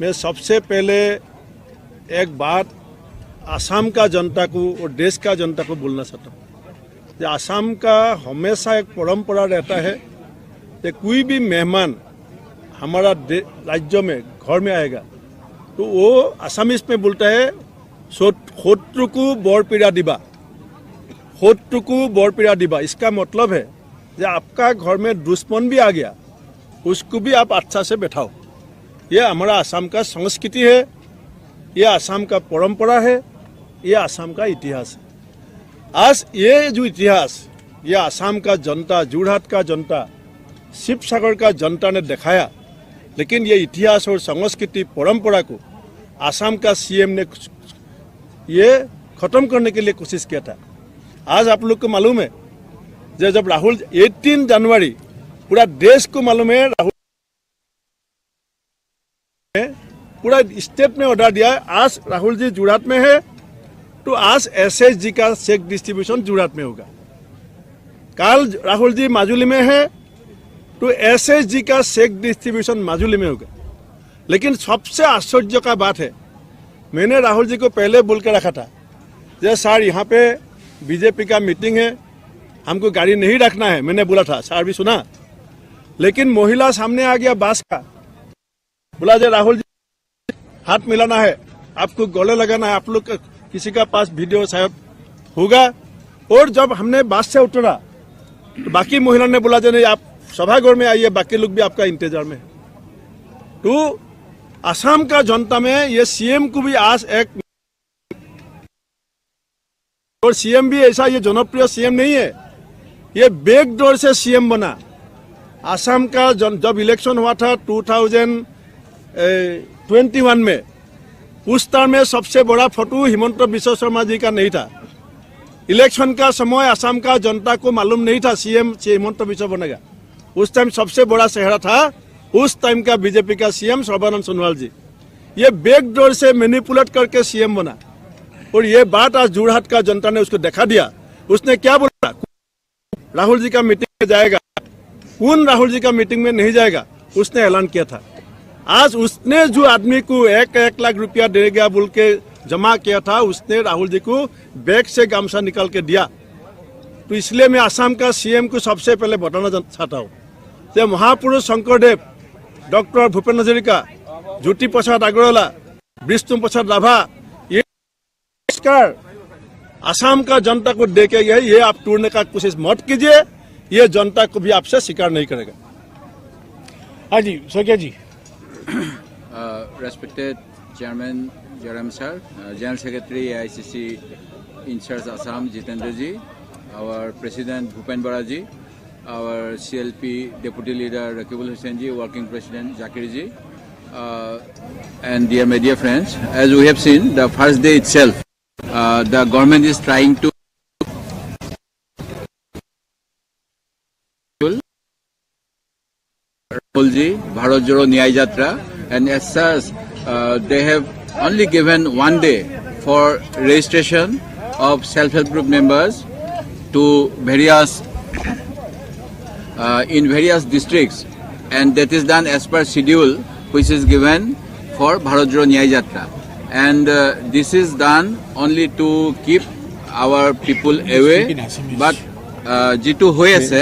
मैं सबसे पहले एक बात असम का जनता को और देश का जनता को बोलना चाहता हूँ कि असम का हमेशा एक परंपरा रहता है कि कोई भी मेहमान हमारा राज्य में घर में आएगा तो वो असमीज में बोलता है शत्रु को बरपीड़ा दिबा, शत्रु को बरपीड़ा दिबा। इसका मतलब है कि आपका घर में दुश्मन भी आ गया उसको भी आप अच्छा से बैठाओ। ये हमारा असम का संस्कृति है, ये असम का परंपरा है, ये असम का इतिहास है। आज ये जो इतिहास ये असम का जनता, जोरहाट का जनता, शिवसागर का जनता ने दिखाया, लेकिन ये इतिहास और संस्कृति परंपरा को असम का सीएम ने ये खत्म करने के लिए कोशिश किया था। आज आप लोग को मालूम है जब राहुल 18 जनवरी पूरा देश को मालूम है, राहुल पूरा स्टेट में ऑर्डर दिया है। आज राहुल जी जोरहाट में है तो आज एसएसजी का चेक डिस्ट्रीब्यूशन जोरहाट में होगा। कल राहुल जी माजुली में है तो एसएसजी का चेक डिस्ट्रीब्यूशन माजुली में होगा। लेकिन सबसे आश्चर्य का बात है, मैंने राहुल जी को पहले बोल के रखा था जैसे सर यहाँ पे बीजेपी का मीटिंग है, हमको गाड़ी नहीं रखना है, मैंने बोला था, सर भी सुना। लेकिन महिला सामने आ गया बास का, बोला जो राहुल जी हाथ मिलाना है, आपको गले लगाना है, आप लोग किसी का पास वीडियो शायद होगा। और जब हमने बस से उतरा तो बाकी महिला ने बोला जो नहीं आप सभागार में आइए, बाकी लोग भी आपका इंतजार में है। तो असम का जनता में ये सीएम को भी आज एक, और सीएम भी ऐसा ये जनप्रिय सीएम नहीं है, ये बैकडोर से सीएम बना। असम का जब इलेक्शन हुआ था 2021 में, उस टाइम में सबसे बड़ा फोटो हिमंत बिश्व शर्मा जी का नहीं था। इलेक्शन का समय असम का जनता को मालूम नहीं था सीएम हिमंत बिश्व बनेगा। उस टाइम सबसे बड़ा चेहरा था उस टाइम का बीजेपी का सीएम सर्बानंद सोनोवाल जी। ये बैकडोर से मैनिपुलेट करके सीएम बना और ये बात आज जोरहाट का जनता ने उसको दिखा दिया। उसने क्या बोला, राहुल जी का मीटिंग में जाएगा, कौन राहुल जी का मीटिंग में नहीं जाएगा, उसने ऐलान किया था। आज उसने जो आदमी को 1 लाख रुपया देगा बोल के जमा किया था, उसने राहुल जी को बैग से गामछा निकाल के दिया। तो इसलिए मैं असम का सीएम को सबसे पहले बताना चाहता हूँ कि महापुरुष शंकरदेव, डॉक्टर भूपेन हजारिका, ज्योति प्रसाद अग्रवाला, विष्णु प्रसाद राभा, ये असम का जनता को दे के गए, ये आप तोड़ने का कोशिश मत कीजिए, ये जनता को भी आपसे स्वीकार नहीं करेगा। हाँ जी Sokkia ji. Respected Chairman Jaram sir, General Secretary AICC in charge Assam Jitendra ji, our President Bhupen Bora ji, our CLP Deputy Leader Rakibul Hussain ji, Working President Zakir ji, and dear media friends, as we have seen the first day itself, the government is trying to Bharat Jodo Nyay Yatra, and as such they have only given 1 day for registration of self-help group members to various in various districts, and that is done as per schedule which is given for Bharat Jodo Nyay Yatra, and this is done only to keep our people away, but जितु হৈ আছে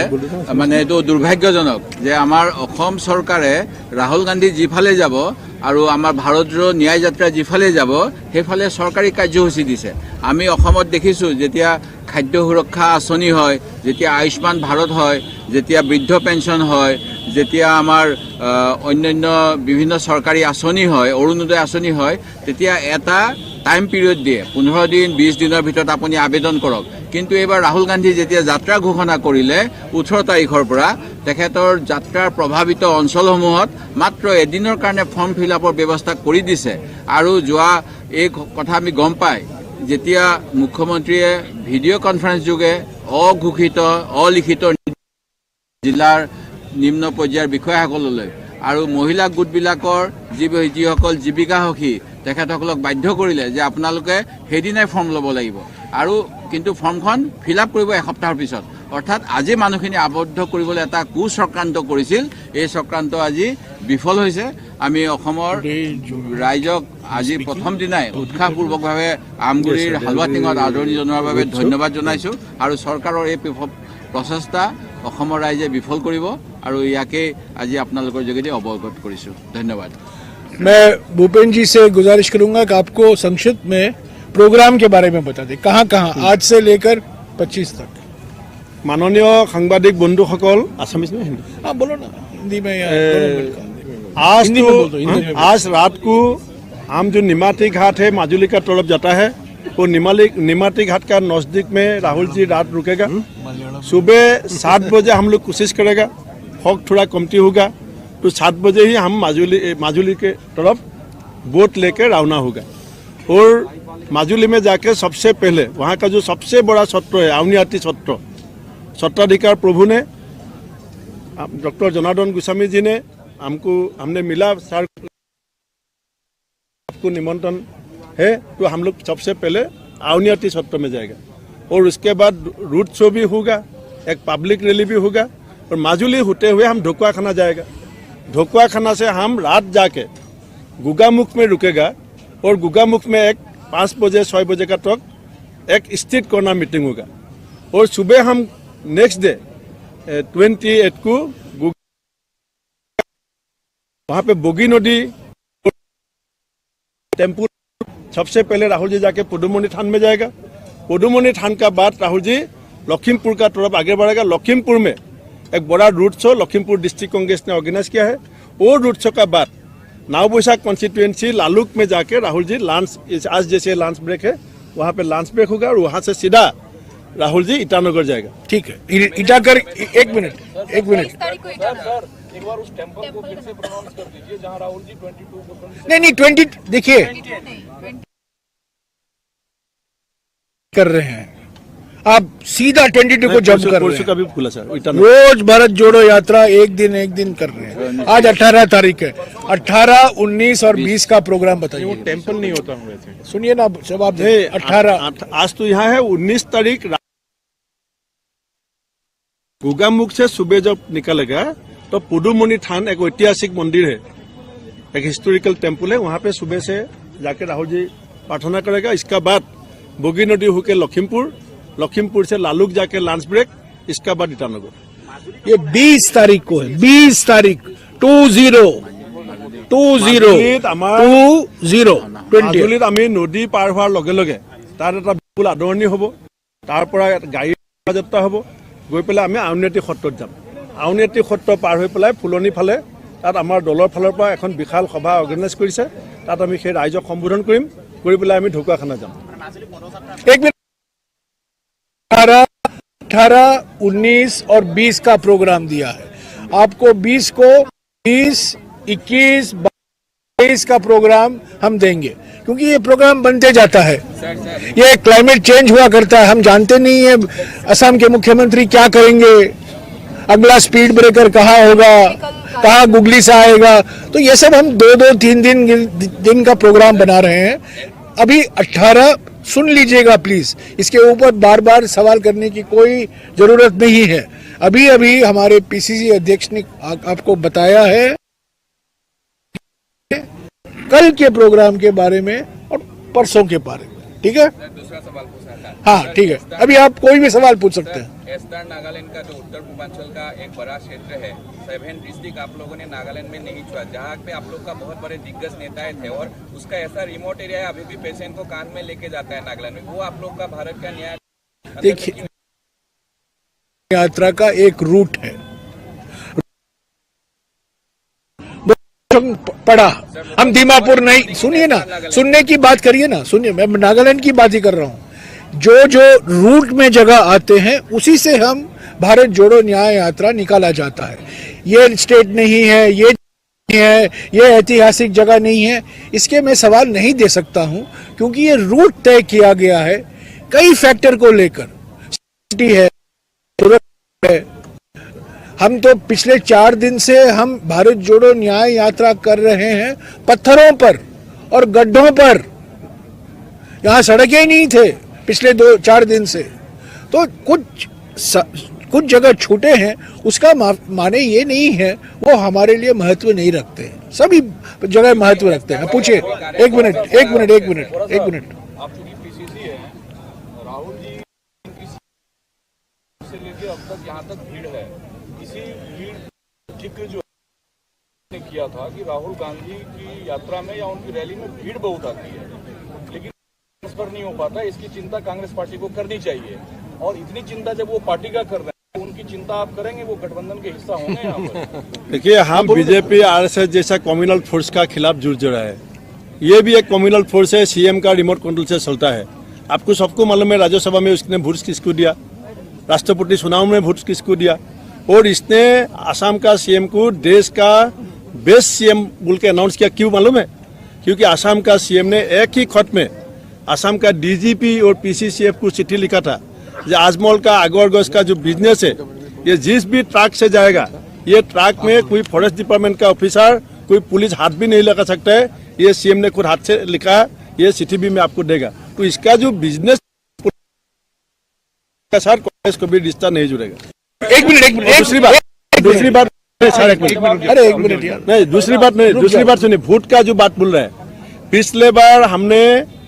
মানে এটো দুৰ্ভাগ্যজনক যে আমাৰ অসম চৰকাৰে ৰাহুল গান্ধী জিফালে যাব আৰু আমাৰ ভাৰত জোড়ো ন্যায় যাত্ৰা জিফালে যাব হেফালে চৰকাৰী কাৰ্যসূচী দিছে। আমি অসমত দেখিছো যেতিয়া খাদ্য সুৰক্ষা আঁচনি হয়, যেতিয়া আয়ুষ্মান ভাৰত হয়, যেতিয়া বৃদ্ধ পেঞ্চন হয়, যেতিয়া আমাৰ অন্যান্য বিভিন্ন চৰকাৰী আঁচনি হয়, অৰুণোদয় আঁচনি হয়, তেতিয়া এটা টাইম পিৰিয়ড দিয়ে 15 দিন 20 দিনৰ ভিতৰত আপুনি আবেদন কৰক। কিন্তু এবাৰ ৰাহুল গান্ধী যেতিয়া যাত্ৰা ঘোষণা কৰিলে 18 তাৰিখৰ পৰা তেখেতৰ যাত্ৰাৰ প্ৰভাৱিত অঞ্চলসমূহত মাত্ৰ এদিনৰ কাৰণে ফৰ্ম ফিল আপৰ ব্যৱস্থা কৰি দিছে। আৰু যোৱা এই কথা আমি গম পাই যেতিয়া মুখ্যমন্ত্ৰীয়ে ভিডিঅ' কনফাৰেন্স যোগে অঘোষিত অলিখিত জিলাৰ নিম্ন পৰ্যায়ৰ বিষয়াসকললৈ আৰু মহিলা গোটবিলাকৰ যিসকল জীৱিকা সখী তেখেতসকলক বাধ্য কৰিলে যে আপোনালোকে সেইদিনাই ফৰ্ম ল'ব লাগিব, আৰু কিন্তু ফৰ্মখন ফিল আপ কৰিব এসপ্তাহৰ পিছত। অৰ্থাৎ আজি মানুহখিনি আবদ্ধ কৰিবলৈ এটা কুচক্ৰান্ত কৰিছিল, এই চক্ৰান্ত আজি বিফল হৈছে। আমি অসমৰ ৰাইজক আজি প্ৰথম দিনাই উৎসাহপূৰ্বকভাৱে আমগুৰিৰ হালৱা টিঙত আদৰণি জনোৱাৰ বাবে ধন্যবাদ জনাইছোঁ আৰু চৰকাৰৰ এই প্ৰচেষ্টা অসমৰ ৰাইজে বিফল কৰিব আৰু ইয়াকে আজি আপোনালোকৰ যোগেদি অৱগত কৰিছোঁ। ধন্যবাদ। मैं भूपेन जी से गुजारिश करूंगा कि आपको संक्षिप्त में प्रोग्राम के बारे में बता दें, कहाँ कहाँ आज से लेकर 25 तक। माननीय सांबादिक बंधुসকল, आसामीज में हिंदी? हाँ बोलो ना, हिंदी में या दोनों में का। आज रात को हम जो निमाती घाट है माजुली का तरफ जाता है, वो निमाती घाट का नजदीक में राहुल जी रात रुकेगा। सुबह 7 बजे हम लोग कोशिश करेगा, फॉग थोड़ा कमती होगा तो 7 बजे ही हम माजुली के तरफ बोट लेकर रवाना होगा और माजुली में जाके सबसे पहले वहाँ का जो सबसे बड़ा सत्र है आउनियाती सत्र, सत्राधिकार प्रभु ने डॉक्टर जनार्दन गोस्वामी जी ने हमने मिला, सर आपको निमंत्रण है तो हम लोग सबसे पहले आउनियाती सत्र में जाएगा और उसके बाद रूट शो भी होगा, एक पब्लिक रैली भी होगा और माजुली होते हुए हम ढोकुआखाना जाएगा। ढोकुआखाना से हम रात जाके गुगामुख में रुकेगा और गुगामुख में एक 5 बजे 6 बजे का तक एक स्ट्रीट कॉर्नर मीटिंग होगा और सुबह हम नेक्स्ट डे 28 को वहाँ पे बोगी नदी टेम्पू सबसे पहले राहुल जी जाके पुडुमनी थान में जाएगा। पुडुमनी थान का बाद राहुल जी लखीमपुर का तरफ आगे बढ़ेगा। लखीमपुर में एक बड़ा road show Lakhimpur district Congress ने ऑर्गेनाइज किया है। वो रूट शो का बाद नावबैसा कॉन्स्टिट्यूएंसी लालुक में जाके राहुल जी लंच, आज जैसे लंच ब्रेक है वहाँ पे लंच ब्रेक होगा और वहाँ से सीधा राहुल जी ईटानगर जाएगा। ठीक है, ईटानगर एक मिनट एक बार उस टेम्पल को फिर से प्रोनाउंस कर दीजिए जहां राहुल जी 22 को नहीं 20 देखिए कर रहे हैं, आप सीधा 22 को जंप कर रहे हैं। का भी खुला सर, रोज भारत जोड़ो यात्रा एक दिन कर रहे हैं। आज 18 तारीख है, 18, 19 और 20 का प्रोग्राम बताइए। वो टेम्पल नहीं होता हूँ वैसे। सुनिए ना जवाब दे। 18 आज तो यहाँ है 19 तारीख गुगामुख से सुबह जब निकलेगा तो पुडुमनी थान एक ऐतिहासिक मंदिर है, एक हिस्टोरिकल टेम्पल है, वहाँ पे सुबह से जाके राहुल जी प्रार्थना करेगा। इसका बाद बोगी नदी होकर लखीमपुर से लालुक जाके लंच ब्रेक, इसका बाद ईटानगर। ये 20 तारीख को है, 20 तारीख 20 আমি নদী পাৰ হোৱাৰ লগে লগে তাত এটা বিপুল আদৰণি হ'ব, তাৰ পৰা গাড়ী যাত্ৰা হ'ব, গৈ পেলাই আমি আউনীআটী সত্ৰত যাম। আউনীআটী সত্ৰ পাৰ হৈ পেলাই ফুলনি ফালে তাত আমাৰ দলৰ ফালৰ পৰা এখন বিশাল সভা অৰ্গেনাইজ কৰিছে, তাত আমি সেই ৰাইজক সম্বোধন কৰিম, কৰি পেলাই আমি ঢকুৱাখানা যাম। एक मिनट 18, 19 और 20 का प्रोग्राम दिया है आपको। 20 को 20, 21, 22 का प्रोग्राम हम देंगे क्योंकि ये प्रोग्राम बनते जाता है। ये क्लाइमेट चेंज हुआ करता है, हम जानते नहीं है असम के मुख्यमंत्री क्या करेंगे, अगला स्पीड ब्रेकर कहाँ होगा, कहाँ गुगली से आएगा, तो ये सब हम 2-2, 3 दिन का प्रोग्राम बना रहे हैं। अभी 18 सुन लीजिएगा प्लीज, इसके ऊपर बार बार सवाल करने की कोई जरूरत नहीं है। अभी हमारे पीसीसी अध्यक्ष ने आपको बताया है कल के प्रोग्राम के बारे में और परसों के बारे में, ठीक है? दूसरा सवाल पूछना था। हाँ ठीक है, अभी आप कोई भी सवाल पूछ सकते हैं। ईस्टर्न नागालैंड का जो उत्तर पूर्वांचल का एक बड़ा क्षेत्र है, 7 डिस्ट्रिक्ट आप लोगों ने नागालैंड में नहीं छुआ, जहाँ पे आप लोग का बहुत बड़े दिग्गज नेताएं थे और उसका ऐसा रिमोट एरिया है अभी भी पेशेंट को कान में लेके जाता है नागालैंड में, वो आप लोग का भारत का न्याय देखिए यात्रा का एक रूट है, पड़ा हम दीमापुर नहीं, सुनिए ना, सुनने की बात करिए ना, सुनिए, मैं नागालैंड की बात ही कर रहा हूँ। जो रूट में जगह आते हैं उसी से हम भारत जोड़ो न्याय यात्रा निकाला जाता है। ये स्टेट नहीं है, ये ऐतिहासिक जगह नहीं है, इसके मैं सवाल नहीं दे सकता हूं क्योंकि ये रूट तय किया गया है कई फैक्टर को लेकर। सिटी है, हम तो पिछले 4 दिन से हम भारत जोड़ो न्याय यात्रा कर रहे हैं पत्थरों पर और गड्ढों पर, यहां सड़कें ही नहीं थे पिछले 2-4 दिन से। तो कुछ जगह छूटे हैं उसका माने ये नहीं है वो हमारे लिए महत्व नहीं रखते हैं, सभी जगह महत्व रखते हैं। पूछिए, एक मिनट। आप चूंकि पीसीसी है, राहुल जी से लेके अब तक यहाँ तक भीड़ है, इसी भीड़ जिक्र जो ने किया था कि राहुल गांधी की यात्रा में या उनकी रैली में भीड़ बहुत आती है, लेकिन इस पर नहीं हो पाता। इसकी चिंता कांग्रेस पार्टी को करनी चाहिए, और इतनी चिंता जब वो पार्टी का कर रहे हैं, उनकी चिंता आप करेंगे, वो गठबंधन के हिस्सा होंगे यहाँ पर। देखिए, हम बीजेपी आरएसएस जैसा कम्युनल फोर्स का खिलाफ जुड़ रहा है। ये भी एक कम्युनल फोर्स है, सीएम का रिमोट कंट्रोल से चलता है। आपको सबको मालूम है, राज्यसभा में उसने वोट किसको दिया, राष्ट्रपति चुनाव में वोट किसको दिया, और इसने आसाम का सीएम को देश का बेस्ट सीएम बोल के अनाउंस किया। क्यों मालूम है? क्योंकि आसाम का सीएम ने एक ही खत में आसाम का डीजीपी और पीसीसीएफ को चिट्ठी लिखा था, आजमल का अगरगोश का जो बिजनेस है, ये जिस भी ट्रक से जाएगा, ये ट्रक में कोई फॉरेस्ट डिपार्टमेंट का ऑफिसर, कोई पुलिस हाथ भी नहीं लगा सकता है। ये सीएम ने खुद हाथ से लिखा है, ये चिट्ठी भी मैं आपको देगा। तो इसका जो बिजनेस का साथ कांग्रेस को भी रिश्ता नहीं जुड़ेगा। एक मिनट। दूसरी बात अरे एक मिनट यार, नहीं, दूसरी बात सुनिए। वोट का जो बात बोल रहे हैं, पिछले बार हमने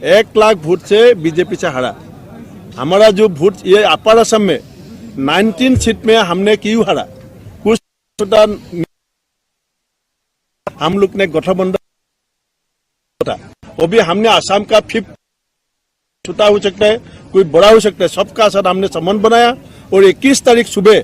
1 लाख वोट से बीजेपी से हारा। हमारा जो वोट ये अपर असम में 19 सीट में हमने क्यों हारा? कुछ हम लोग ने गठबंधन था, वो भी हमने आसाम का 5th छोटा हो सकता है, कोई बड़ा हो सकता है, सबका साथ हमने संबंध बनाया। और 21 तारीख सुबह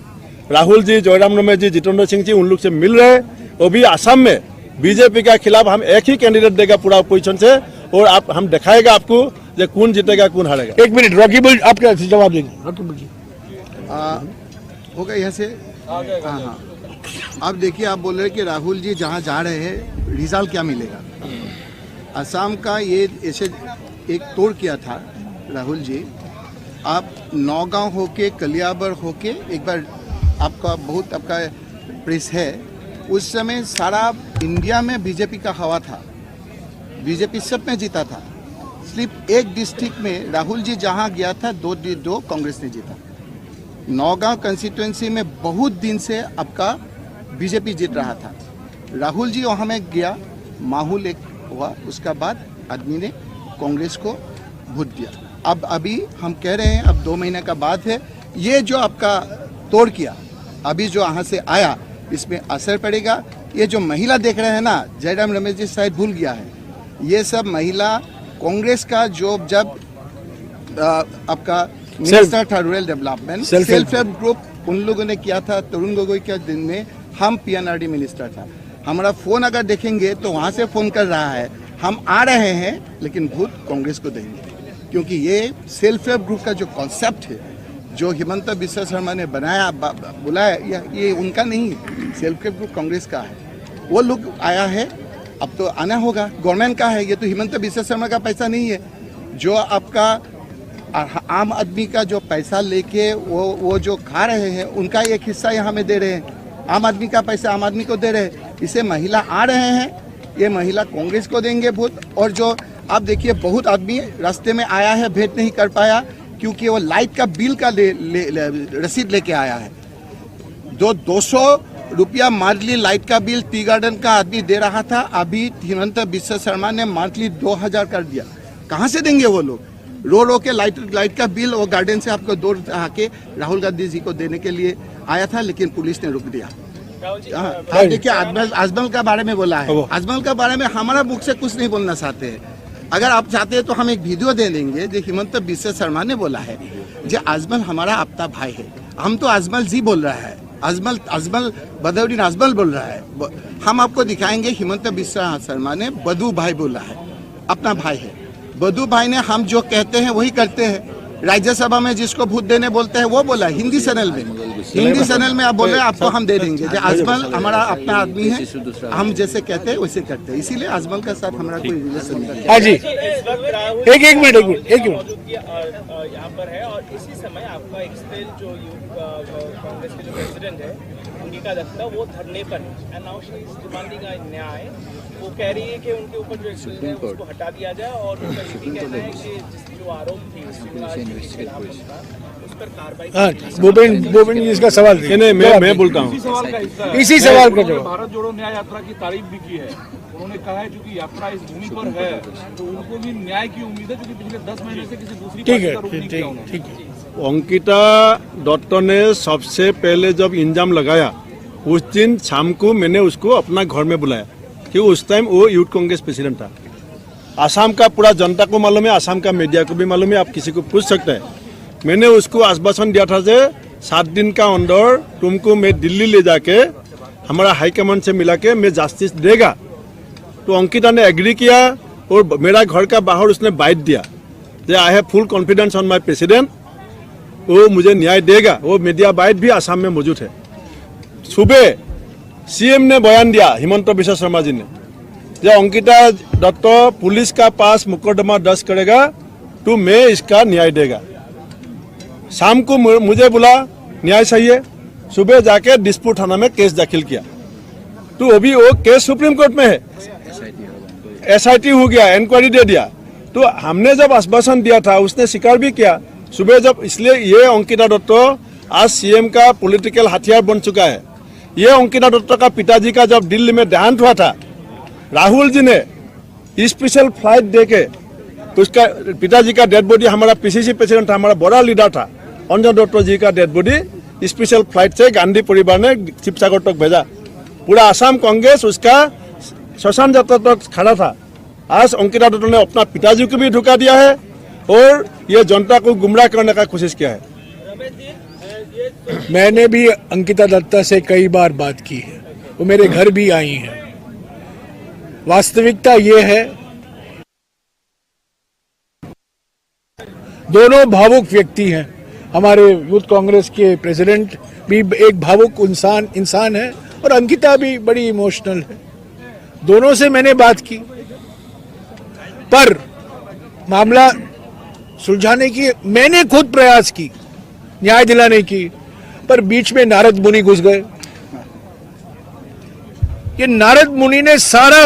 राहुल जी, जयराम रमेश जी, जितेंद्र सिंह जी उन लोग से मिल रहे। वो भी आसाम में बीजेपी के खिलाफ हम एक ही कैंडिडेट देगा पूरा अपोजिशन से, और आप हम दिखाएगा आपको जो कौन जीतेगा कौन हारेगा। एक मिनट, रॉकीबुल आप क्या जवाब देंगे? रॉकीबुल जी होगा यहाँ से। हाँ, अब देखिए, आप बोल रहे हैं कि राहुल जी जहाँ जा रहे हैं रिजल्ट क्या मिलेगा। असम का ये ऐसे एक तोड़ किया था राहुल जी। आप नौगांव होके, कलियाबर होके, एक बार आपका प्रेस है, उस समय सारा इंडिया में बीजेपी का हवा था, बीजेपी सब में जीता था। सिर्फ एक डिस्ट्रिक्ट में राहुल जी जहां गया था 2 कांग्रेस ने जीता। नौगांव कंस्टिट्यूएंसी में बहुत दिन से आपका बीजेपी जीत रहा था। राहुल जी वहां में गया, माहौल एक हुआ, उसका बाद आदमी ने कांग्रेस को वोट दिया। अब अभी हम कह रहे हैं, अब 2 महीने का बाद है, ये जो आपका तोड़ किया अभी जो यहाँ से आया, इसमें असर पड़ेगा। ये जो महिला देख रहे हैं ना, जयराम रमेश जी शायद भूल गया है, ये सब महिला कांग्रेस का जो जब आपका मिनिस्टर था rural development, self help group उन लोगों ने किया था। तरुण गोगोई के दिन में हम पीएनआरडी मिनिस्टर था, हमारा फोन अगर देखेंगे तो वहाँ से फोन कर रहा है, हम आ रहे हैं लेकिन वोट कांग्रेस को देंगे। क्योंकि ये सेल्फ हेल्प ग्रुप का जो कॉन्सेप्ट है, जो हिमंत बिस्वा शर्मा ने बनाया बुलाया, ये उनका नहीं है, सेल्फ हेल्प ग्रुप कांग्रेस का है। वो लोग आया है, अब तो आना होगा, गवर्नमेंट का है, ये तो हिमंत बिस्वा शर्मा का पैसा नहीं है। जो आपका आम आदमी का जो पैसा लेके वो जो खा रहे हैं, उनका एक हिस्सा यहाँ में दे रहे हैं। आम आदमी का पैसा आम आदमी को दे रहे हैं। इसे महिला आ रहे हैं, ये महिला कांग्रेस को देंगे वोट। और जो आप देखिए, बहुत आदमी रास्ते में आया है, भेंट नहीं कर पाया, क्योंकि वो लाइट का बिल का रसीद लेके आया है। 200 रुपया मंथली लाइट का बिल टी गार्डन का आदमी दे रहा था, अभी हिमंत बिस्वा शर्मा ने मंथली 2000 कर दिया। कहाँ से देंगे वो लोग? रो के लाइट का बिल और गार्डन से आपको दूर आके राहुल गांधी जी को देने के लिए आया था, लेकिन पुलिस ने रोक दिया। हाँ, देखिए, आजमल का बारे में बोला है, आजमल का बारे में हमारा मुख से कुछ नहीं बोलना चाहते हैं। अगर आप चाहते हैं तो हम एक वीडियो दे देंगे जो हिमंत बिस्वा शर्मा ने बोला है, जो आजमल हमारा अपना भाई है। हम तो आजमल जी बोल रहा है, आजमल बदौरीन आजमल बोल रहा है। हम आपको दिखाएंगे, हिमंत बिस्वा शर्मा ने बदू भाई बोला है, अपना भाई है। बदू भाई ने हम जो कहते हैं वही करते हैं। राज्यसभा में जिसको वोट देने बोलते हैं वो बोला, हिंदी चैनल में आप बोल रहे हैं, आपको हम दे देंगे। जो आजमल हमारा अपना आदमी है, हम जैसे कहते हैं वैसे करते हैं, इसीलिए आजमल के साथ हमारा कोई रिलेशन नहीं। हाँ जी, एक मिनट यहाँ पर है। और इसी समय आपका एक्सपेल जो कांग्रेस के जो प्रेसिडेंट है, अंगिका दत्ता, वो धरने पर है। नाउ शी इज डिमांडिंग अ न्याय। वो कह रही है कि उनके ऊपर जो एक्सपेल है उसको हटा दिया जाए, और उनका ये भी कहना है कि जो आरोप थी उसको पर कार्रवाई हाँ, भूपेन जी इसका सवाल नहीं, नहीं, मैं बोलता हूँ। सवाल का हिस्सा है। इसी सवाल का उन्होंने जवाब। भारत जोड़ो न्याय यात्रा की तारीफ भी की है। उन्होंने कहा है क्योंकि यात्रा इस भूमि पर है तो उनको भी न्याय की उम्मीद है, क्योंकि पिछले 10 महीने से किसी दूसरी ठीक पार्टी है, का रुख नहीं किया उन्होंने। ठीक है। अंकिता दत्त ने सबसे पहले जब इंजाम लगाया उस दिन शाम को मैंने उसको अपना घर में बुलाया, क्योंकि उस टाइम वो यूथ कांग्रेस प्रेसिडेंट था। आसाम का पूरा जनता को मालूम है, आसाम का मीडिया को भी मालूम है, आप किसी को पूछ सकते हैं। मैंने उसको आश्वासन दिया था जे 7 दिन का अंदर तुमको मैं दिल्ली ले जाके हमारा हाईकमान से मिला के मैं जस्टिस देगा। तो अंकिता ने एग्री किया और मेरा घर का बाहर उसने बाइट दिया जे I have full confidence on my president, वो मुझे न्याय देगा। वो मीडिया बाइट भी आसाम में मौजूद है। सुबह सीएम ने बयान दिया, हिमंत बिश्व शर्मा जी ने, जो अंकिता दत्त पुलिस का पास मुकदमा दर्ज करेगा तो मैं इसका न्याय देगा। शाम को मुझे बोला न्याय चाहिए, सुबह जाके दिसपुर थाना में केस दाखिल किया। तो अभी वो केस सुप्रीम कोर्ट में है, SIT हो गया, इंक्वायरी दे दिया। तो हमने जब आश्वासन दिया था उसने स्वीकार भी किया सुबह जब, इसलिए ये अंकिता दत्त आज सीएम का पॉलिटिकल हथियार बन चुका है। ये अंकिता दत्त का पिताजी का जब दिल्ली में देहांत हुआ था, राहुल जी ने स्पेशल फ्लाइट देके उसका पिताजी का डेड बॉडी, हमारा PCC प्रेसिडेंट था, हमारा बड़ा लीडर था अंजन दत्त जी का डेड बॉडी स्पेशल फ्लाइट से गांधी परिवार ने शिवसागर तक भेजा। पूरा आसाम कांग्रेस उसका श्मशान यात्रा तक खड़ा था। आज अंकिता दत्त ने अपना पिताजी को भी धोखा दिया है और ये जनता को गुमराह करने का कोशिश किया है। मैंने भी अंकिता दत्ता से कई बार बात की है, वो मेरे घर भी आई हैं। वास्तविकता ये है, दोनों भावुक व्यक्ति हैं। हमारे यूथ कांग्रेस के प्रेसिडेंट भी एक भावुक इंसान है और अंकिता भी बड़ी इमोशनल है। दोनों से मैंने बात की, पर मामला सुलझाने की मैंने खुद प्रयास की, न्याय दिलाने की, पर बीच में नारद मुनि घुस गए। ये नारद मुनि ने सारा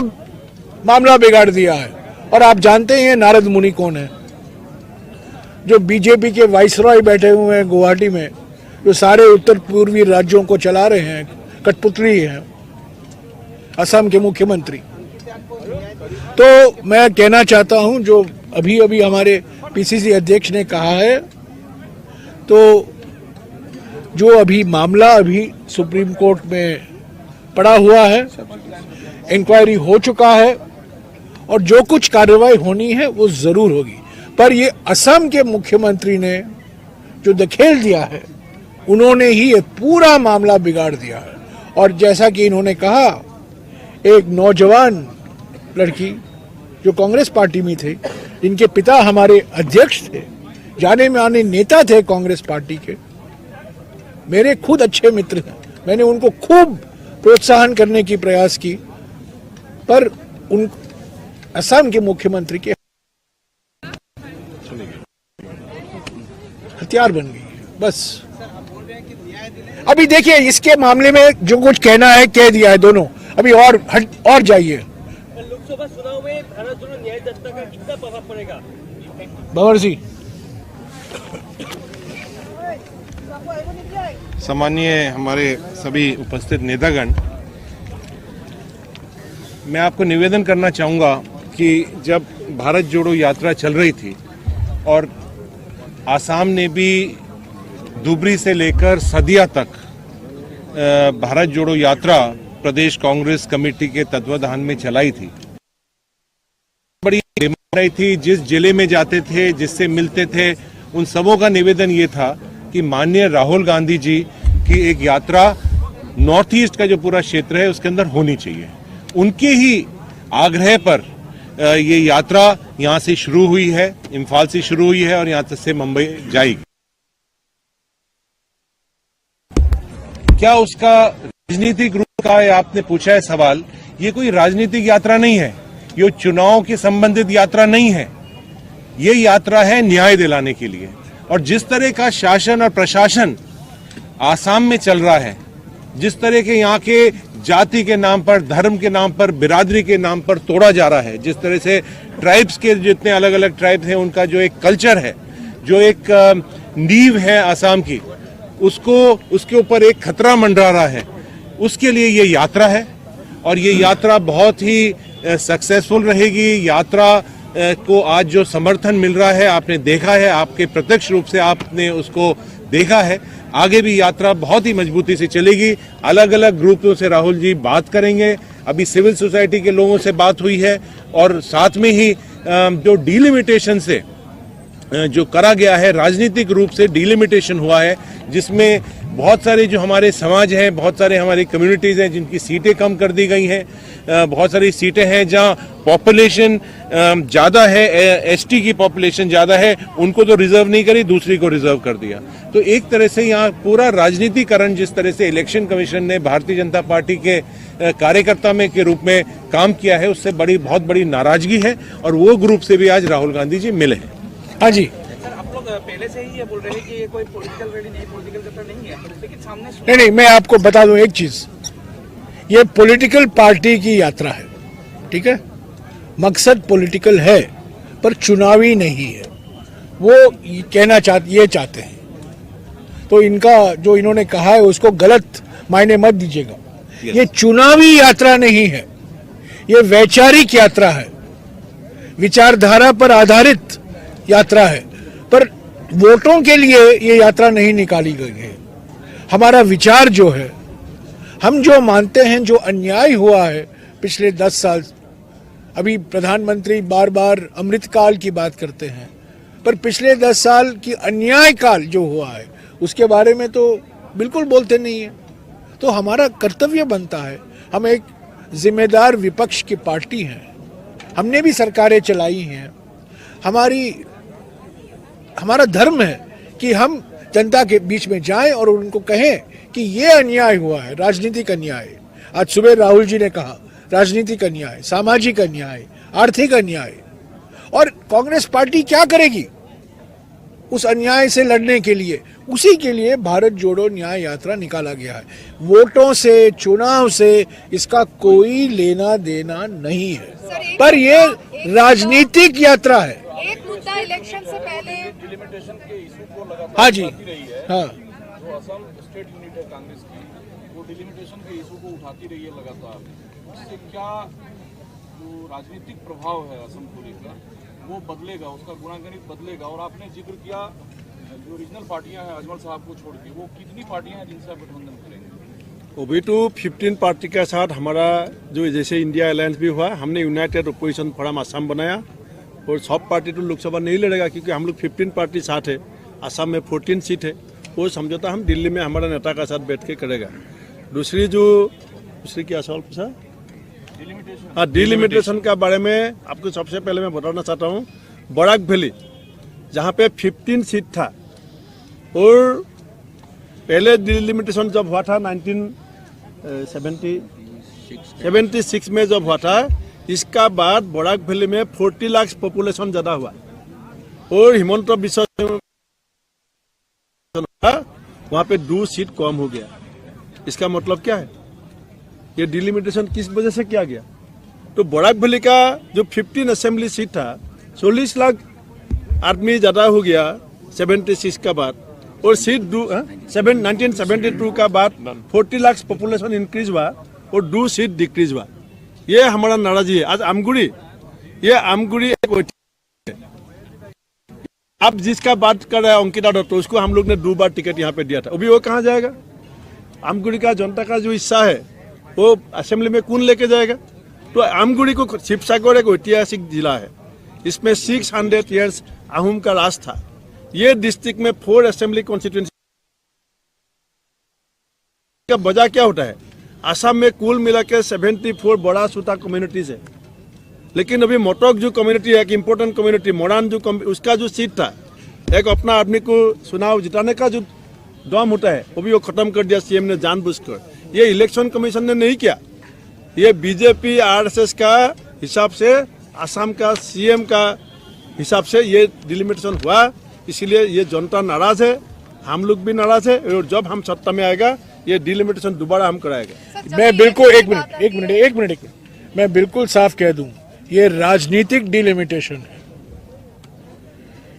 मामला बिगाड़ दिया है। और आप जानते हैं नारद मुनि कौन है? जो बीजेपी के वाइसरॉय बैठे हुए हैं गुवाहाटी में, जो सारे उत्तर पूर्वी राज्यों को चला रहे हैं, कठपुतली हैं, असम के मुख्यमंत्री। तो मैं कहना चाहता हूं, जो अभी अभी हमारे PCC अध्यक्ष ने कहा है, तो जो अभी मामला अभी सुप्रीम कोर्ट में पड़ा हुआ है, इंक्वायरी हो चुका है और जो कुछ कार्रवाई होनी है वो जरूर होगी। पर ये असम के मुख्यमंत्री ने जो दखेल दिया है, उन्होंने ही ये पूरा मामला बिगाड़ दिया है। और जैसा कि इन्होंने कहा, एक नौजवान लड़की जो कांग्रेस पार्टी में थे, जिनके पिता हमारे अध्यक्ष थे, जाने माने नेता थे कांग्रेस पार्टी के, मेरे खुद अच्छे मित्र हैं, मैंने उनको खूब प्रोत्साहन करने की प्रयास की, पर उन असम के मुख्यमंत्री के हथियार बन गई है। बस अभी देखिए, इसके मामले में जो कुछ कहना है कह दिया है दोनों, अभी और जाइए। लोकसभा चुनाव में भारत जोड़ो न्याय यात्रा का कितना प्रभाव पड़ेगा? भंवर सिंह, सम्मानीय हमारे सभी उपस्थित नेतागण, मैं आपको निवेदन करना चाहूँगा कि जब भारत जोड़ो यात्रा चल रही थी और आसाम ने भी धुबरी से लेकर सदिया तक भारत जोड़ो यात्रा प्रदेश कांग्रेस कमेटी के तत्वाधान में चलाई थी, बड़ी रही थी। जिस जिले में जाते थे, जिससे मिलते थे, उन सबों का निवेदन ये था कि माननीय राहुल गांधी जी की एक यात्रा नॉर्थ ईस्ट का जो पूरा क्षेत्र है उसके अंदर होनी चाहिए। उनके ही आग्रह पर ये यात्रा यहाँ से शुरू हुई है, इम्फाल से शुरू हुई है और यहाँ से मुंबई जाएगी। क्या उसका राजनीतिक रूप का है, आपने पूछा है सवाल। ये कोई राजनीतिक यात्रा नहीं है, ये चुनाव की संबंधित यात्रा नहीं है। ये यात्रा है न्याय दिलाने के लिए। और जिस तरह का शासन और प्रशासन आसाम में चल रहा है, जिस तरह के यहाँ के जाति के नाम पर, धर्म के नाम पर, बिरादरी के नाम पर तोड़ा जा रहा है, जिस तरह से ट्राइब्स के जितने अलग अलग ट्राइब्स हैं उनका जो एक कल्चर है, जो एक नींव है आसाम की, उसको उसके ऊपर एक खतरा मंडरा रहा है। उसके लिए ये यात्रा है और ये यात्रा बहुत ही सक्सेसफुल रहेगी। यात्रा को आज जो समर्थन मिल रहा है आपने देखा है, आपके प्रत्यक्ष रूप से आपने उसको देखा है। आगे भी यात्रा बहुत ही मजबूती से चलेगी। अलग अलग ग्रुपों से राहुल जी बात करेंगे। अभी सिविल सोसाइटी के लोगों से बात हुई है और साथ में ही जो डिलिमिटेशन से जो करा गया है, राजनीतिक रूप से डिलिमिटेशन हुआ है, जिसमें बहुत सारे जो हमारे समाज हैं, बहुत सारे हमारी कम्युनिटीज़ हैं जिनकी सीटें कम कर दी गई हैं। बहुत सारी सीटें हैं जहां पॉपुलेशन ज़्यादा है, एसटी की पॉपुलेशन ज़्यादा है, उनको तो रिजर्व नहीं करी, दूसरी को रिजर्व कर दिया। तो एक तरह से यहाँ पूरा राजनीतिकरण, जिस तरह से इलेक्शन कमीशन ने भारतीय जनता पार्टी के कार्यकर्ता में के रूप में काम किया है, उससे बहुत बड़ी नाराजगी है और वो ग्रुप से भी आज राहुल गांधी जी मिले हैं। हाँ जी, सर आप लोग पहले से ही ये बोल रहे हैं कि ये कोई पॉलिटिकल रैली नहीं, पॉलिटिकल कतर नहीं है, लेकिन सामने नहीं, मैं आपको बता दूं एक चीज, ये पॉलिटिकल पार्टी की यात्रा है, ठीक है। मकसद पॉलिटिकल है पर चुनावी नहीं है, वो कहना चाहते हैं। तो इनका जो इन्होंने कहा है उसको गलत मायने मत दीजिएगा। ये चुनावी यात्रा नहीं है, ये वैचारिक यात्रा है, विचारधारा पर आधारित यात्रा है, पर वोटों के लिए ये यात्रा नहीं निकाली गई है। हमारा विचार जो है, हम जो मानते हैं, जो अन्याय हुआ है पिछले 10 साल, अभी प्रधानमंत्री बार बार अमृतकाल की बात करते हैं, पर पिछले 10 साल की अन्याय काल जो हुआ है उसके बारे में तो बिल्कुल बोलते नहीं है। तो हमारा कर्तव्य बनता है, हम एक जिम्मेदार विपक्ष की पार्टी हैं, हमने भी सरकारें चलाई हैं, हमारा धर्म है कि हम जनता के बीच में जाएं और उनको कहें कि ये अन्याय हुआ है, राजनीतिक अन्याय। आज सुबह राहुल जी ने कहा राजनीतिक अन्याय, सामाजिक अन्याय, आर्थिक अन्याय, और कांग्रेस पार्टी क्या करेगी उस अन्याय से लड़ने के लिए? उसी के लिए भारत जोड़ो न्याय यात्रा निकाला गया है। वोटों से, चुनाव से इसका कोई लेना देना नहीं है, पर ये राजनीतिक यात्रा है। एक मुद्दा इलेक्शन से पहले डिलिमिटेशन के इशू को लगातार हाँ जी, उठाती रही है। हाँ, जो असम स्टेट यूनिट है कांग्रेस की, वो डिलिमिटेशन के इशू को उठाती रही है लगातार। उससे क्या जो राजनीतिक प्रभाव है असम को लेकर वो बदलेगा, उसका गुणागणित बदलेगा? और आपने जिक्र किया जो रीजनल पार्टियां हैं अजमल साहब को छोड़ के, वो कितनी पार्टियां हैं जिनसे आप गठबंधन करेंगे? अभी तो 15 पार्टी के साथ हमारा जो जैसे इंडिया अलायंस भी हुआ, हमने यूनाइटेड अपोजिशन फोरम असम बनाया और सब पार्टी तो लोकसभा नहीं लड़ेगा क्योंकि हम लोग 15 पार्टी साथ है। असम में 14 सीट है, वो समझौता हम दिल्ली में हमारा नेता का साथ बैठ के करेगा। दूसरी क्या सवाल पूछा? हाँ, डिलिमिटेशन के बारे में आपको सबसे पहले मैं बताना चाहता हूँ। बराक वैली जहाँ पे 15 सीट था और पहले डिलिमिटेशन जब हुआ था 1976 में जब हुआ था, इसका बाद बराक वैली में 40 लाख पॉपुलेशन ज़्यादा हुआ और हिमंत बिश्व वहाँ पे 2 सीट कम हो गया। इसका मतलब क्या है? ये डिलिमिटेशन किस वजह से किया गया? तो बराक वैली का जो 15 असेंबली सीट था, 40 लाख आदमी ज़्यादा हो गया 76 का बाद, और सीट 1972 का बाद 40 लाख पॉपुलेशन इंक्रीज हुआ और 2 सीट डिक्रीज हुआ। ये हमारा नाराजी है। आज आमगुड़ी एक आप जिसका बात कर रहे हैं अंकिता दत्त, उसको हम लोग ने 2 बार टिकट यहाँ पे दिया था। अभी वो कहाँ जाएगा? आमगुड़ी का जनता का जो हिस्सा है वो असेंबली में कौन लेके जाएगा? तो आमगुड़ी को शिवसागर एक ऐतिहासिक जिला है, इसमें 600 ईयर्स आहूम का राज था। ये डिस्ट्रिक्ट में 4 असेंबली कॉन्स्टिट्यूएंसी का वजह क्या होता है? असम में कुल मिला के 74 बड़ा सूता कम्युनिटीज है, लेकिन अभी मोटक जो कम्युनिटी है, एक इम्पोर्टेंट कम्युनिटी मोरान जो उसका जो सीट था, एक अपना आदमी को चुनाव जिताने का जो दम होता है वो भी वो खत्म कर दिया सीएम ने जानबूझकर। ये इलेक्शन कमीशन ने नहीं किया, ये बीजेपी आरएसएस का हिसाब से, असम का सीएम का हिसाब से ये डिलिमिटेशन हुआ। इसीलिए ये जनता नाराज है, हम लोग भी नाराज है, और जब हम सत्ता में आएगा ये डिलिमिटेशन दोबारा हम कराएगा। मैं बिल्कुल एक मिनट मैं बिल्कुल साफ कह दूं, ये राजनीतिक डिलिमिटेशन है।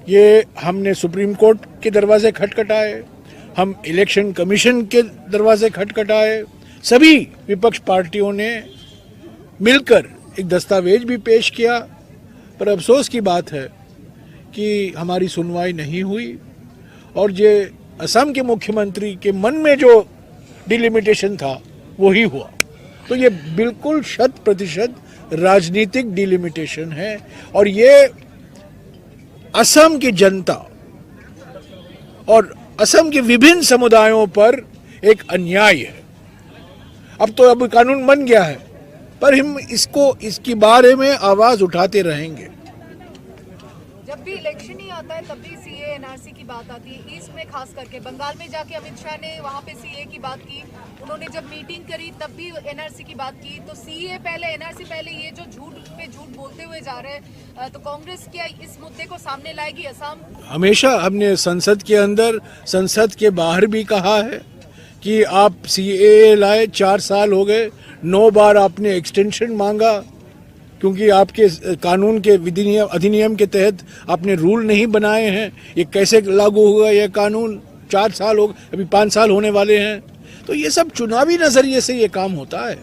ये हमने सुप्रीम कोर्ट के दरवाजे खटखटाए, हम इलेक्शन कमीशन के दरवाजे खटखटाए, सभी विपक्ष पार्टियों ने मिलकर एक दस्तावेज भी पेश किया, पर अफसोस की बात है कि हमारी सुनवाई नहीं हुई और ये असम के मुख्यमंत्री के मन में जो डिलिमिटेशन था वही हुआ। तो ये बिल्कुल 100% राजनीतिक डिलिमिटेशन है और ये असम की जनता और असम के विभिन्न समुदायों पर एक अन्याय है। अब कानून बन गया है, पर हम इसके बारे में आवाज उठाते रहेंगे। जब भी इलेक्शन ही आता है तब भी सीए एनआरसी की बात आती है। ईस्ट में खास करके बंगाल में जाके अमित शाह ने वहाँ पे सीए की बात की, उन्होंने जब मीटिंग करी तब भी एनआरसी की बात की। तो सीए पहले एनआरसी पहले, ये जो झूठ पे झूठ बोलते हुए जा रहे हैं, तो कांग्रेस क्या इस मुद्दे को सामने लाएगी? असम हमेशा हमने संसद के अंदर, संसद के बाहर भी कहा है कि आप सीए लाए, 4 साल हो गए, 9 बार आपने एक्सटेंशन मांगा क्योंकि आपके कानून के अधिनियम के तहत आपने रूल नहीं बनाए हैं। ये कैसे लागू होगा ये कानून? 4 साल हो गए, अभी 5 साल होने वाले हैं। तो ये सब चुनावी नजरिए से ये काम होता है।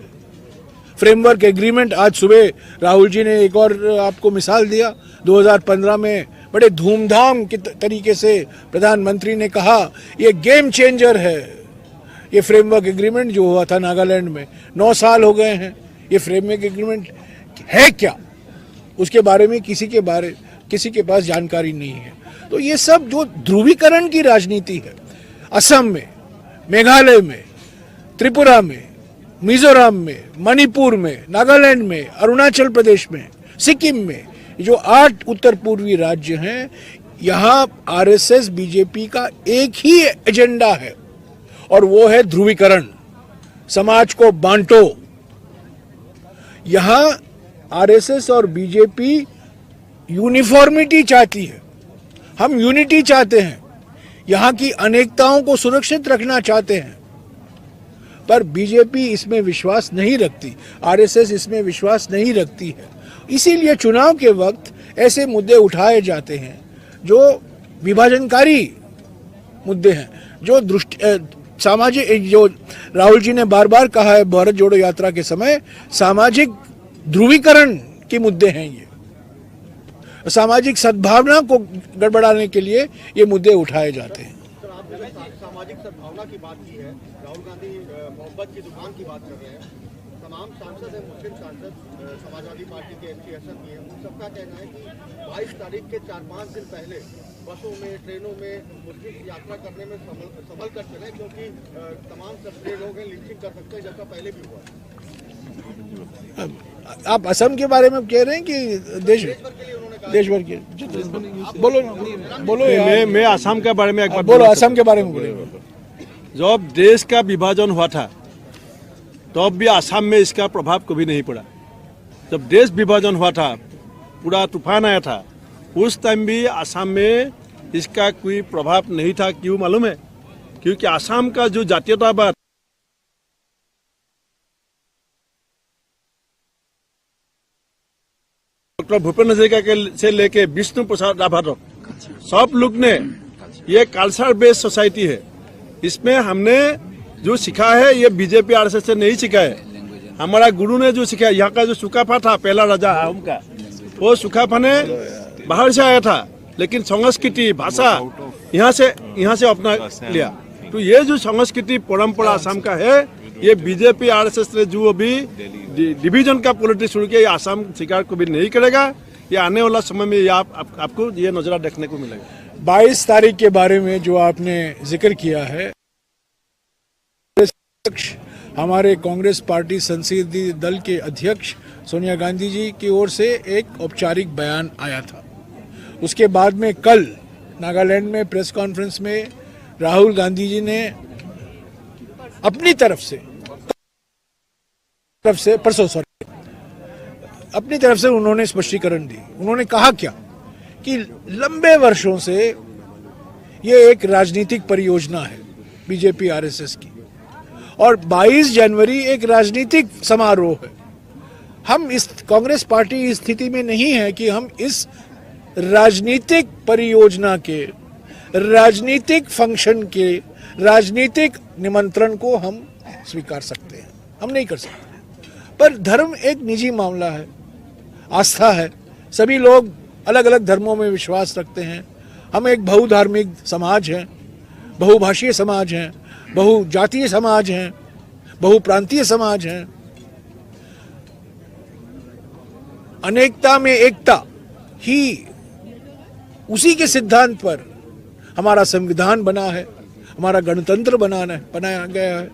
फ्रेमवर्क एग्रीमेंट, आज सुबह राहुल जी ने एक और आपको मिसाल दिया, 2015 में बड़े धूमधाम के तरीके से प्रधानमंत्री ने कहा ये गेम चेंजर है। ये फ्रेमवर्क एग्रीमेंट जो हुआ था नागालैंड में, 9 साल हो गए हैं। ये फ्रेमवर्क एग्रीमेंट है क्या, उसके बारे में किसी के पास जानकारी नहीं है। तो ये सब जो ध्रुवीकरण की राजनीति है, असम में, मेघालय में, त्रिपुरा में, मिजोरम में, मणिपुर में, नागालैंड में, अरुणाचल प्रदेश में, सिक्किम में, जो 8 उत्तर पूर्वी राज्य हैं, यहाँ आरएसएस बीजेपी का एक ही एजेंडा है और वो है ध्रुवीकरण, समाज को बांटो। यहाँ आरएसएस और बीजेपी यूनिफॉर्मिटी चाहती है, हम यूनिटी चाहते हैं, यहाँ की अनेकताओं को सुरक्षित रखना चाहते हैं, पर बीजेपी इसमें विश्वास नहीं रखती, आरएसएस इसमें विश्वास नहीं रखती है। इसीलिए चुनाव के वक्त ऐसे मुद्दे उठाए जाते हैं जो विभाजनकारी मुद्दे हैं, जो सामाजिक, जो राहुल जी ने बार बार कहा है भारत जोड़ो यात्रा के समय, सामाजिक ध्रुवीकरण के मुद्दे हैं। ये सामाजिक सद्भावना को गड़बड़ाने के लिए ये मुद्दे उठाए जाते हैं। सर, आपने सामाजिक सद्भावना की बात की है, राहुल गांधी मोहब्बत की दुकान की बात कर रहे हैं। तमाम सांसद हैं, मुस्लिम सांसद, समाजवादी पार्टी के एमपी हसन भी हैं, उन सबका कहना है कि 22 तारीख के 4-5 दिन पहले बसों में, ट्रेनों में मुस्लिम यात्रा करने में संभल कर चले, क्योंकि तमाम सस्ते लोग हैं, लिंचिंग कर सकते हैं, जैसा पहले भी हुआ। आप असम के बारे में कह रहे हैं कि देश भर के? बोलो यार। मैं असम के बारे में एक बार बोलो, असम के बारे में बोलो। जब देश का विभाजन हुआ था तब भी असम में इसका प्रभाव कभी नहीं पड़ा। जब देश विभाजन हुआ था, पूरा तूफान आया था, उस टाइम भी असम में इसका कोई प्रभाव नहीं था। क्यों मालूम है? क्योंकि असम का जो जातीयतावाद डॉक्टर भूपेन्द्र हज़ारिका से लेके विष्णु प्रसाद राभा तक सब लोग ने, ये कल्चर बेस्ड सोसाइटी है। इसमें हमने जो सीखा है ये बीजेपी आरएसएस से नहीं सीखा है। हमारा गुरु ने जो सीखा, यहाँ का जो सुकाफा था पहला राजा आहूम का, वो सुकाफा ने बाहर से आया था, लेकिन संस्कृति भाषा यहाँ से अपना लिया। तो ये जो संस्कृति परंपरा असम का है, ये बीजेपी आरएसएस ने जो अभी डिवीजन का पॉलिटिक्स शुरू किया, ये असम स्वीकार कभी नहीं करेगा। ये आने वाला समय में ये आपको ये नजरा देखने को मिलेगा। 22 तारीख के बारे में जो आपने जिक्र किया है, हमारे कांग्रेस पार्टी संसदीय दल के अध्यक्ष सोनिया गांधी जी की ओर से एक औपचारिक बयान आया था। उसके बाद में कल नागालैंड में प्रेस कॉन्फ्रेंस में राहुल गांधी जी ने अपनी तरफ से उन्होंने स्पष्टीकरण दी। उन्होंने कहा क्या कि लंबे वर्षों से ये एक राजनीतिक परियोजना है बीजेपी आरएसएस की, और 22 जनवरी एक राजनीतिक समारोह है। हम इस कांग्रेस पार्टी इस स्थिति में नहीं है कि हम इस राजनीतिक परियोजना के राजनीतिक फंक्शन के राजनीतिक निमंत्रण को हम स्वीकार सकते हैं, हम नहीं कर सकते। पर धर्म एक निजी मामला है, आस्था है, सभी लोग अलग अलग धर्मों में विश्वास रखते हैं। हम एक बहुधार्मिक समाज हैं, बहुभाषीय समाज हैं, बहुजातीय समाज हैं, बहुप्रांतीय समाज हैं। अनेकता में एकता ही उसी के सिद्धांत पर हमारा संविधान बना है, हमारा गणतंत्र बनाया गया है।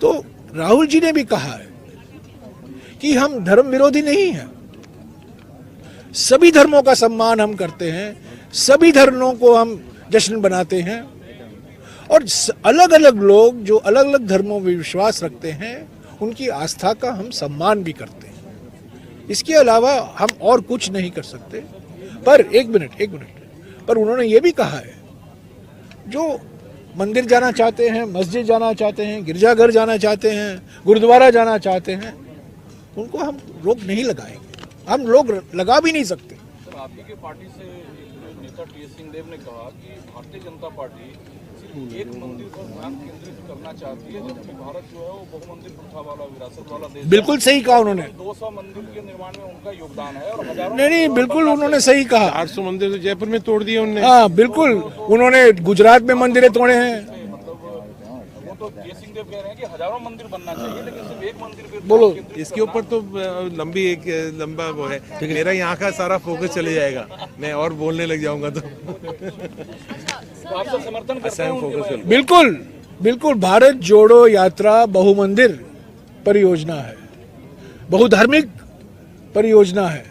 तो राहुल जी ने भी कहा है कि हम धर्म विरोधी नहीं हैं, सभी धर्मों का सम्मान हम करते हैं, सभी धर्मों को हम जश्न बनाते हैं, और अलग अलग लोग जो अलग अलग धर्मों में विश्वास रखते हैं उनकी आस्था का हम सम्मान भी करते हैं। इसके अलावा हम और कुछ नहीं कर सकते। पर एक मिनट, पर उन्होंने ये भी कहा है जो मंदिर जाना चाहते हैं, मस्जिद जाना चाहते हैं, गिरजाघर जाना चाहते हैं, गुरुद्वारा जाना चाहते हैं, उनको हम रोक नहीं लगाएंगे, हम लोग लगा भी नहीं सकते। सर, आप ही के पार्टी से एक नेता टी.एस. सिंहदेव ने कहा कि भारतीय जनता पार्टी सिर्फ एक मंदिर पर ध्यान केंद्रित करना चाहती है, जबकि भारत जो है वो बहुमंदिर प्रथा वाला, विरासत वाला देश है। बिल्कुल सही कहा उन्होंने। 200 मंदिर के निर्माण में उनका योगदान है और हजारों नहीं, बिल्कुल उन्होंने सही कहा। 800 मंदिर तो जयपुर में तोड़ दिए उन्होंने। हाँ बिल्कुल, उन्होंने गुजरात में मंदिरें तोड़े हैं। वो तो टी.एस. सिंहदेव कह रहे हैं कि हजारों मंदिर बनना चाहिए, लेकिन सिर्फ एक मंदिर पे बोलो, इसके ऊपर तो लंबा वो है, मेरा यहाँ का सारा फोकस चले जाएगा, मैं और बोलने लग जाऊंगा तो आप सब समर्थन करते हैं उनके बयान को? बिल्कुल, भारत जोड़ो यात्रा बहुमंदिर परियोजना है, बहुधार्मिक परियोजना है।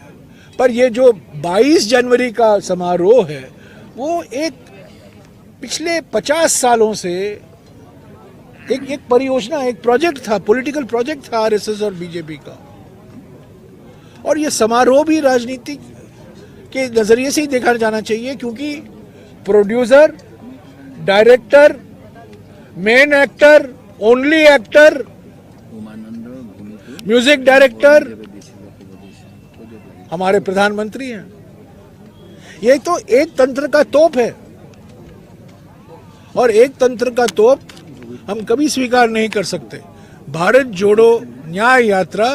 पर ये जो 22 जनवरी का समारोह है वो एक पिछले 50 सालों से एक परियोजना, एक प्रोजेक्ट था, पॉलिटिकल प्रोजेक्ट था आरएसएस और बीजेपी का। और ये समारोह भी राजनीति के नजरिए से ही देखा जाना चाहिए, क्योंकि producer, director, main actor, only actor, music director हमारे प्रधानमंत्री हैं। ये तो एक तंत्र का तोप है, और एक तंत्र का तोप हम कभी स्वीकार नहीं कर सकते। भारत जोड़ो न्याय यात्रा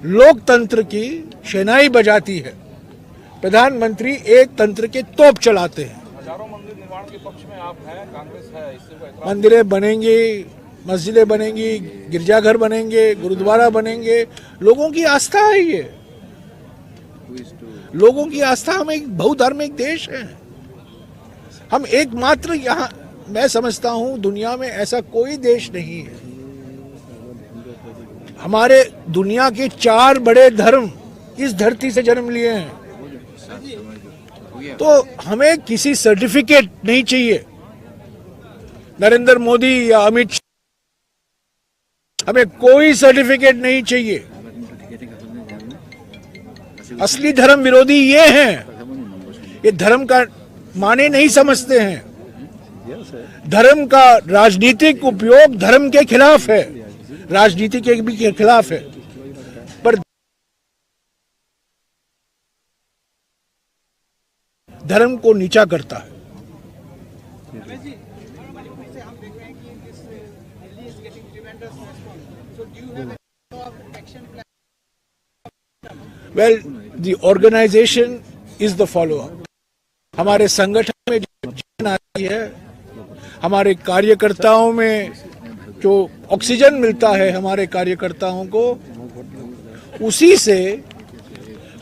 लोकतंत्र की शहनाई बजाती है, प्रधानमंत्री एक तंत्र के तोप चलाते हैं। हजारों मंदिर निर्माण के पक्ष में आप हैं, कांग्रेस है, इससे कोई एतराज? मंदिरें बनेंगी, मस्जिदें बनेंगी, गिरजाघर बनेंगे, गुरुद्वारा बनेंगे, लोगों की आस्था है ये, लोगों की आस्था। हम एक बहुधार्मिक देश हैं, हम एकमात्र यहाँ, मैं समझता हूँ दुनिया में ऐसा कोई देश नहीं है। हमारे दुनिया के 4 बड़े धर्म इस धरती से जन्म लिए हैं, तो हमें किसी सर्टिफिकेट नहीं चाहिए, नरेंद्र मोदी या अमित शाह, हमें कोई सर्टिफिकेट नहीं चाहिए। असली धर्म विरोधी ये हैं, ये धर्म का माने नहीं समझते हैं, धर्म का राजनीतिक उपयोग धर्म के खिलाफ है, राजनीति के भी के खिलाफ है। पर धर्म को नीचा करता है। Well, the organization is the follow-up. हमारे संगठन में जो जान आती है, हमारे कार्यकर्ताओं में जो ऑक्सीजन मिलता है हमारे कार्यकर्ताओं को, उसी से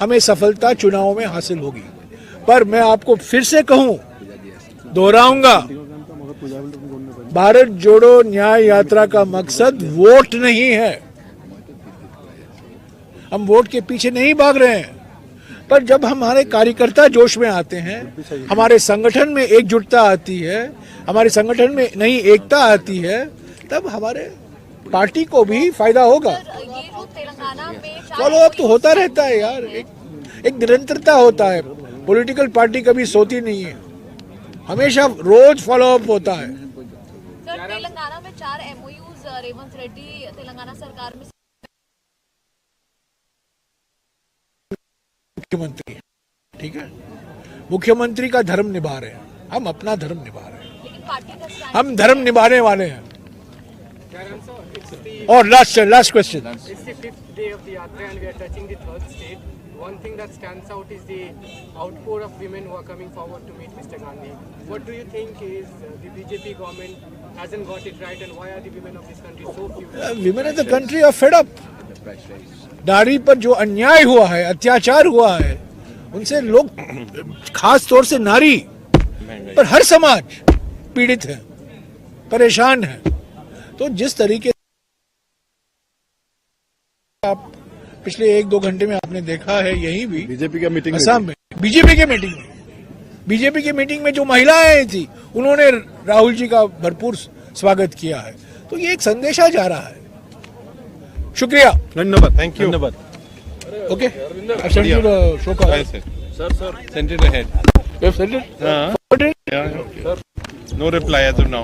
हमें सफलता चुनाव में हासिल होगी। पर मैं आपको फिर से कहूं, दोहराऊंगा, भारत जोड़ो न्याय यात्रा का मकसद वोट नहीं है, हम वोट के पीछे नहीं भाग रहे हैं। पर जब हमारे कार्यकर्ता जोश में आते हैं, हमारे संगठन में एकजुटता आती है, हमारे संगठन में नई एकता आती है, तब हमारे पार्टी को भी फायदा होगा। फॉलो अप तो होता रहता है यार, एक निरंतरता होता है। पॉलिटिकल पार्टी कभी सोती नहीं है, हमेशा रोज फॉलो अप होता है। सर, तेलंगाना में 4 MOUs रेवंत रेड्डी तेलंगाना सरकार में मुख्यमंत्री, ठीक है, मुख्यमंत्री का धर्म निभा रहे हैं। हम अपना धर्म निभा रहे हैं, लेकिन पार्टी का stand हम धर्म निभाने वाले हैं। और last question, It's the 5th day of the Yatra and we are touching the 3rd state. One thing that stands out is the outpour of women who are coming forward to meet Mr. Gandhi. What do you think is the BJP government hasn't got it right and why are the women of this country so few? Women in the country are fed up. नारी पर जो अन्याय हुआ है, अत्याचार हुआ है, उनसे लोग, खास तौर से नारी पर हर समाज पीड़ित है, परेशान है। तो जिस तरीके आप पिछले 1-2 घंटे में आपने देखा है, यही भी बीजेपी का मीटिंग असम में बीजेपी के मीटिंग में जो महिलाएं आई थी, उन्होंने राहुल जी का भरपूर स्वागत किया है। तो ये एक संदेशा जा रहा है। शुक्रिया, धन्यवाद, thank you. Okay, I send you the show call. Send it ahead. You have sent it? No reply as of now.